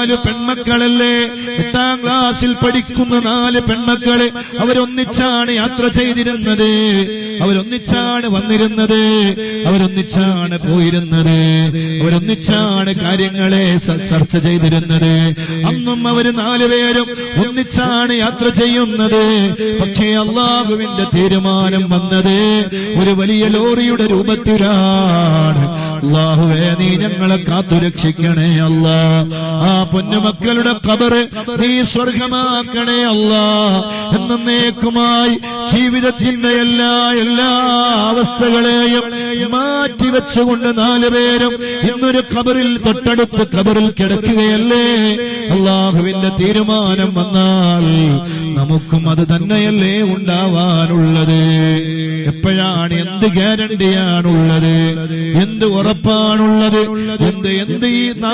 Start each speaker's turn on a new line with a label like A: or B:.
A: 4 പെൺമക്കളല്ലേ, 8ാം ക്ലാസ്സിൽ പഠിക്കുന്ന 4 പെൺമക്കള്. അവരൊന്നിച്ചാണ് യാത്ര ചെയ്തിരുന്നത്, അവരൊന്നിച്ചാണ് വന്നിരുന്നത്, അവരൊന്നിച്ചാണ് പോയിരുന്നത്, അവരൊന്നിച്ചാണ് കാര്യങ്ങളെ ചർച്ച ചെയ്തിരുന്നത്. അന്നും അവര് 4 പേരും ഒന്നിച്ചാണ് യാത്ര ചെയ്യുന്നത്. പക്ഷേ അള്ളാഹുവിന്റെ തീരുമാനം വന്നത് ഒരു വലിയ ലോറിയുടെ രൂപത്തിലാണ്. അല്ലാഹുവേ, നീ ഞങ്ങളെ കാത്തുരക്ഷിക്കണേ അല്ലാ. ആ പൊന്നുമക്കളുടെ ഖബറ് നീ സ്വർഗമാക്കണേ അല്ലാ. എന്നേക്കുമായി ജീവിതത്തിന്റെ എല്ലാ അവസ്ഥകളെയും മാറ്റിവെച്ചുകൊണ്ട് 4 പേരും ഇന്നൊരു ഖബറിൽ, തൊട്ടടുത്ത് ഖബറിൽ കിടക്കുകയല്ലേ. അല്ലാഹുവിന്റെ തീരുമാനം വന്നാൽ നമുക്കും അത് തന്നെയല്ലേ ഉണ്ടാവാനുള്ളത്. എപ്പോഴാണ്, എന്ത് ഗ്യാരണ്ടിയാണുള്ളത്, എന്ത് ഉറപ്പാണുള്ളത്, എന്ത് ഈ